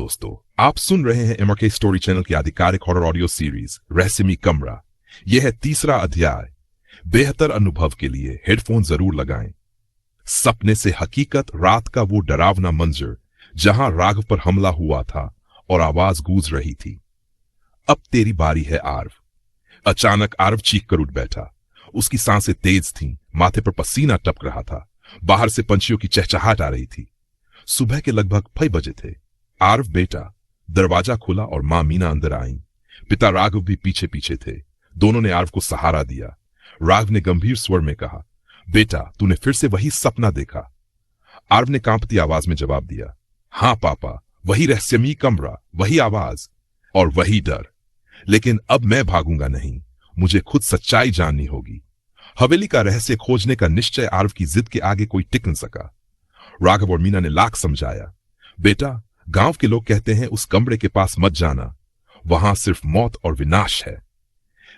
दोस्तों, आप सुन रहे हैं एमआरके स्टोरी चैनल की आधिकारिक हॉरर ऑडियो सीरीज रहस्यमयी कमरा। यह है तीसरा अध्याय। बेहतर अनुभव के लिए हेडफोन जरूर लगाएं। सपने से हकीकत रात का वो डरावना मंजर जहां राघव पर हमला हुआ था और आवाज गूंज रही थी। अब तेरी बारी है आरव। अचानक आरव चीख कर उठ बैठा। उसकी सांसें तेज थीं, माथे पर पसीना टपक रहा था। बाहर से पंछियों की चहचहाट आ रही थी। सुबह के लगभग 5 बजे थे। आरव बेटा, दरवाजा खुला और मां मीना अंदर आईं। पिता राघव भी पीछे पीछे थे। दोनों ने आरव को सहारा दिया। राघव ने गंभीर स्वर में कहा, बेटा तूने फिर से वही सपना देखा? आरव ने कांपती आवाज में जवाब दिया, हां पापा, वही रहस्यमयी कमरा, वही आवाज और वही डर। लेकिन अब मैं भागूंगा नहीं, मुझे खुद सच्चाई जाननी होगी। हवेली का रहस्य खोजने का निश्चय आरव की जिद के आगे कोई टिक न सका। राघव और मीना ने लाख समझाया, बेटा गांव के लोग कहते हैं उस कमरे के पास मत जाना, वहां सिर्फ मौत और विनाश है।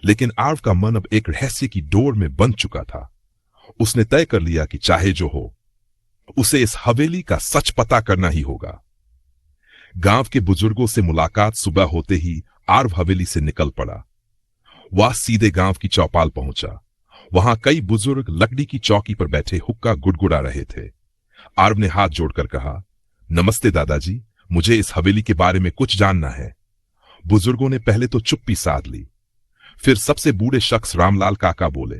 लेकिन आरव का मन अब एक रहस्य की डोर में बंध चुका था। उसने तय कर लिया कि चाहे जो हो, उसे इस हवेली का सच पता करना ही होगा। गांव के बुजुर्गों से मुलाकात सुबह होते ही आरव हवेली से निकल पड़ा। वह सीधे गांव की चौपाल पहुंचा। वहां कई बुजुर्ग लकड़ी की चौकी पर बैठे हुक्का गुड़गुड़ा रहे थे। आरव ने हाथ जोड़कर कहा, नमस्ते दादाजी, मुझे इस हवेली के बारे में कुछ जानना है। बुजुर्गों ने पहले तो चुप्पी साध ली। फिर सबसे बूढ़े शख्स रामलाल काका बोले,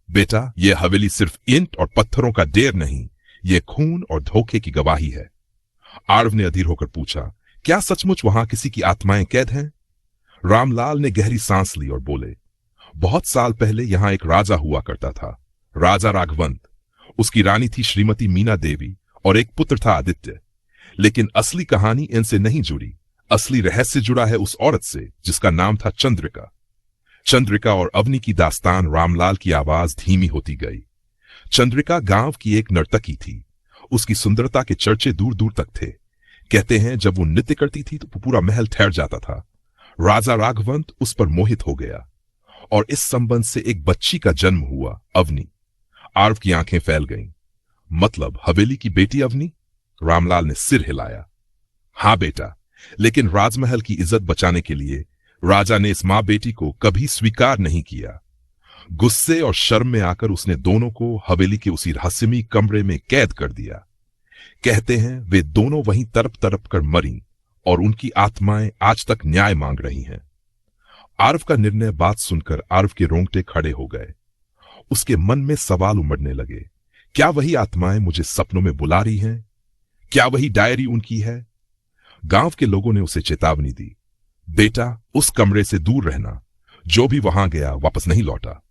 बेटा यह हवेली सिर्फ ईंट और पत्थरों का ढेर नहीं, यह खून और धोखे की गवाही है। आरव ने अधीर होकर पूछा, क्या सचमुच वहां किसी की आत्माएं कैद हैं? रामलाल ने गहरी सांस ली और बोले, बहुत साल पहले यहां एक राजा हुआ करता था, राजा राघवंत। उसकी रानी थी श्रीमती मीना देवी और एक पुत्र था आदित्य। लेकिन असली कहानी इनसे नहीं जुड़ी। असली रहस्य जुड़ा है उस औरत से जिसका नाम था चंद्रिका। चंद्रिका और अवनी की दास्तान। रामलाल की आवाज धीमी होती गई। चंद्रिका गांव की एक नर्तकी थी। उसकी सुंदरता के चर्चे दूर दूर तक थे। कहते हैं जब वो नृत्य करती थी तो पूरा महल ठहर जाता था। राजा राघवंत उस पर मोहित हो गया और इस संबंध से एक बच्ची का जन्म हुआ, अवनी। आरव की आंखें फैल गईं। मतलब हवेली की बेटी अवनी? रामलाल ने सिर हिलाया। हां बेटा, लेकिन राजमहल की इज्जत बचाने के लिए राजा ने इस मां बेटी को कभी स्वीकार नहीं किया। गुस्से और शर्म में आकर उसने दोनों को हवेली के उसी रहस्यमयी कमरे में कैद कर दिया। कहते हैं वे दोनों वहीं तड़प तड़प कर मरी और उनकी आत्माएं आज तक न्याय मांग रही हैं। आरव का निर्णय बात सुनकर आरव के रोंगटे खड़े हो गए। उसके मन में सवाल उमड़ने लगे। क्या वही आत्माएं मुझे सपनों में बुला रही हैं? क्या वही डायरी उनकी है? गांव के लोगों ने उसे चेतावनी दी, बेटा उस कमरे से दूर रहना। जो भी वहां गया वापस नहीं लौटा।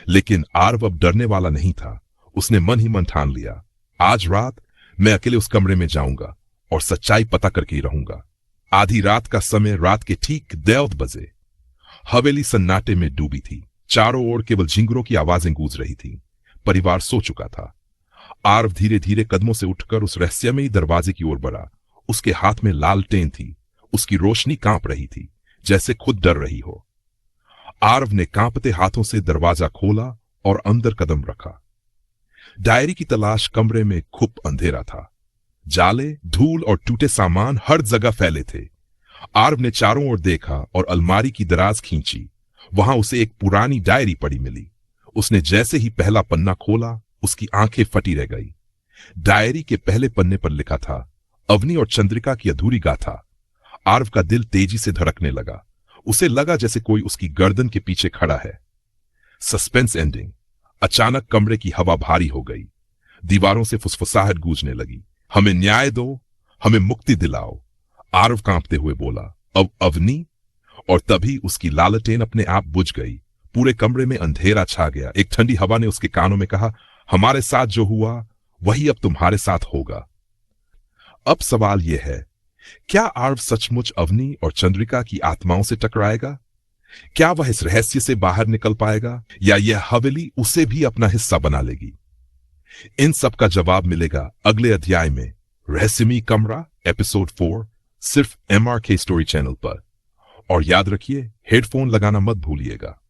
लेकिन आरव अब डरने वाला नहीं था। उसने मन ही मन ठान लिया, आज रात मैं अकेले उस कमरे में जाऊंगा और सच्चाई पता करके ही रहूंगा। आधी रात का समय, रात के ठीक 1:30 बजे। हवेली सन्नाटे में डूबी थी। चारों ओर केवल झिंगुरों की आवाजें गूंज रही थीं। परिवार सो चुका था। आरव धीरे धीरे कदमों से उठकर उस रहस्यमयी दरवाजे की ओर बढ़ा। उसके हाथ में लालटेन थी। उसकी रोशनी कांप रही थी, जैसे खुद डर रही हो। आरव ने कांपते हाथों से दरवाजा खोला और अंदर कदम रखा। डायरी की तलाश कमरे में खूब अंधेरा था। जाले, धूल और टूटे सामान हर जगह फैले थे। आरव ने चारों ओर देखा और अलमारी की दराज खींची। वहां उसे एक पुरानी डायरी पड़ी मिली। उसने जैसे ही पहला पन्ना खोला, उसकी आंखें फटी रह गई। डायरी के पहले पन्ने पर लिखा था, अवनी और चंद्रिका की अधूरी गाथा। आरव का दिल तेजी से धड़कने लगा। उसे लगा जैसे कोई उसकी गर्दन के पीछे खड़ा है। Suspense ending. अचानक कमरे की हवा भारी हो गई। दीवारों से फुसफुसाहट गूंजने लगी। हमें न्याय दो, हमें मुक्ति दिलाओ, आरव कांपते हुए बोला। अब अवनी? और तभी उसकी लालटेन अपने आप बुझ गई। पूरे कमरे में अंधेरा छा गया। एक ठंडी हवा ने उसके कानों में कहा, हमारे साथ जो हुआ वही अब तुम्हारे साथ होगा। अब सवाल यह है, क्या आरव सचमुच अवनी और चंद्रिका की आत्माओं से टकराएगा? क्या वह इस रहस्य से बाहर निकल पाएगा, या यह हवेली उसे भी अपना हिस्सा बना लेगी? इन सब का जवाब मिलेगा अगले अध्याय में, रहस्यमयी कमरा एपिसोड 4, सिर्फ एमआरके स्टोरी चैनल पर। और याद रखिए, हेडफोन लगाना मत भूलिएगा।